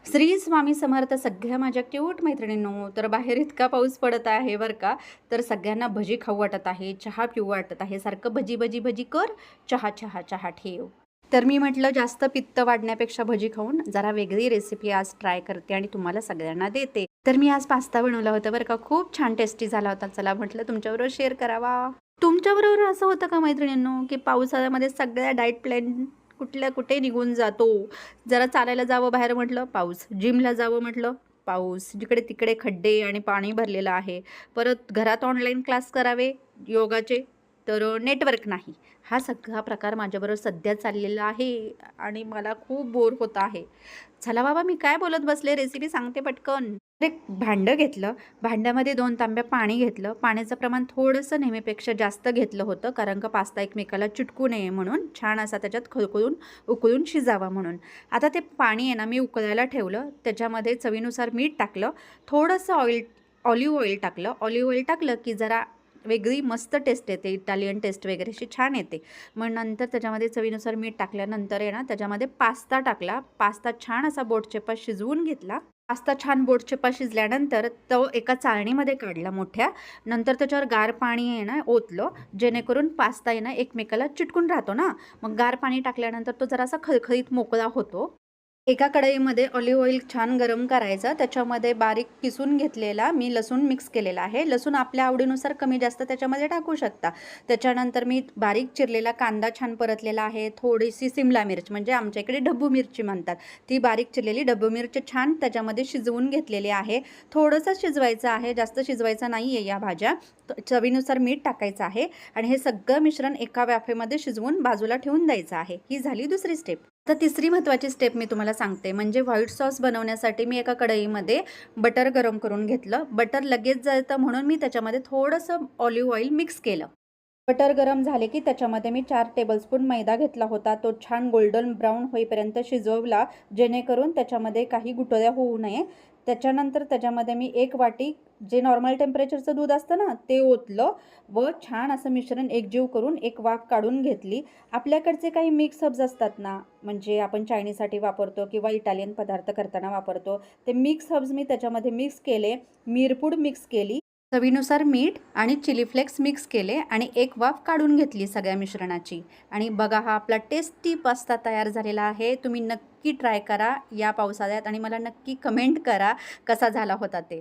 श्री स्वामी समर्थ सगळ्या माझ्या क्यूट मैत्रिणींनो. तर बाहेर इतका पाऊस पडत आहे बरं का. तर सगळ्यांना भजी खाऊ वाटत आहे, चहा पिऊ वाटत आहे. सारखं भजी भजी भजी कर, चहा चहा चहा ठेव. तर मी म्हटलं जास्त पित्त वाढण्यापेक्षा भजी खाऊन जरा वेगळी रेसिपी आज ट्राय करते आणि तुम्हाला सगळ्यांना देते. तर मी आज पास्ता बनवला होता बरं का. खूप छान टेस्टी झाला होता. चला म्हटलं तुमच्याबरोबर शेअर करावा. तुमच्याबरोबर असं होतं का मैत्रिणींनो, की पावसाळ्यामध्ये सगळ्या डाएट प्लॅन कुठल्या कुठे निघून जातो. जरा चालायला जावं बाहेर म्हटलं पाऊस, जिमला जावं म्हटलं पाऊस, जिकडे तिकडे खड्डे आणि पाणी भरलेलं आहे. परत घरात ऑनलाईन क्लास करावे योगाचे, तर नेटवर्क नाही. हा सगळा प्रकार माझ्याबरोबर सध्या चाललेला आहे आणि मला खूप बोर होत आहे. चला बाबा, मी काय बोलत बसले, रेसिपी सांगते पटकन. एक भांडं घेतलं, भांड्यामध्ये 2 तांब्या पाणी घेतलं. पाण्याचं प्रमाण थोडंसं नेहमीपेक्षा जास्त घेतलं होतं, कारण का पास्ता एकमेकाला चिटकू नये म्हणून, छान असा त्याच्यात खळखळून उकळून शिजावा म्हणून. आता ते पाणी आहे ना, मी उकळायला ठेवलं. त्याच्यामध्ये चवीनुसार मीठ टाकलं, थोडंसं ऑलिव्ह ऑइल टाकलं. ऑलिव्ह ऑइल टाकलं की जरा वेगळी मस्त टेस्ट येते, इटालियन टेस्ट वगैरे अशी छान येते. मग नंतर त्याच्यामध्ये चवीनुसार मीठ टाकल्यानंतर आहे ना, त्याच्यामध्ये पास्ता टाकला. पास्ता छान असा बोटचेपा शिजवून घेतला. पास्ता छान बोटचेपा शिजल्यानंतर तो एका चाळणीमध्ये काढला मोठ्या. नंतर त्याच्यावर गार पाणी आहे ना ओतलं, जेणेकरून पास्ता आहे ना एकमेकाला चिटकून राहतो ना. मग गार पाणी टाकल्यानंतर तो जरासा खळखळीत मोकळा होतो. एका कढईमध्ये ऑलिव्ह ऑइल छान गरम करायचं. त्याच्यामध्ये बारीक किसून घेतलेला मी लसूण मिक्स केलेला आहे. लसूण आपल्या आवडीनुसार कमी जास्त त्याच्यामध्ये टाकू शकता. त्याच्यानंतर मी बारीक चिरलेला कांदा छान परतलेला आहे. थोडीशी सिमला मिरच, म्हणजे आमच्या इकडे ढब्बू मिरची म्हणतात, ती बारीक चिरलेली ढब्बू मिरची छान त्याच्यामध्ये शिजवून घेतलेली आहे. थोडंसं शिजवायचं आहे, जास्त शिजवायचं नाही आहे या भाज्या. चवीनुसार मीठ टाकायचं आहे आणि हे सगळं मिश्रण एका वाफेमध्ये शिजवून बाजूला ठेवून द्यायचं आहे. ही झाली दुसरी स्टेप. तर तिसरी महत्त्वाची स्टेप मी तुम्हाला सांगते, म्हणजे व्हाईट सॉस बनवण्यासाठी मी एका कढईमध्ये बटर गरम करून घेतलं. बटर लगेच जळतं म्हणून मी त्याच्यामध्ये थोडंसं ऑलिव्ह ऑइल मिक्स केलं. बटर गरम झाले की त्याच्यामध्ये मी 4 टेबलस्पून मैदा घेतला होता. तो छान गोल्डन ब्राऊन होईपर्यंत शिजवला, जेणेकरून त्याच्यामध्ये काही गुठळ्या होऊ नये. त्याच्यानंतर त्याच्यामध्ये मी 1 वाटी जे नॉर्मल टेम्परेचरचं दूध असतं ना, ते ओतलं व छान असं मिश्रण एकजीव करून एक वाफ काढून घेतली. आपल्याकडचे काही मिक्स हर्ब्स असतात ना, म्हणजे आपण चायनीजसाठी वापरतो किंवा इटालियन पदार्थ करताना वापरतो, ते मिक्स हर्ब्स मी त्याच्यामध्ये मिक्स केले. मिरपूड मिक्स केली, चवीनुसार मीठ आणि चिली फ्लेक्स मिक्स केले आणि एक वाफ काढून घेतली सगळ्या मिश्रणाची. आणि बघा, हा आपला टेस्टी पास्ता तयार झालेला आहे. तुम्ही नक्की ट्राय करा या पावसाळ्यात आणि मला नक्की कमेंट करा कसा झाला होता ते.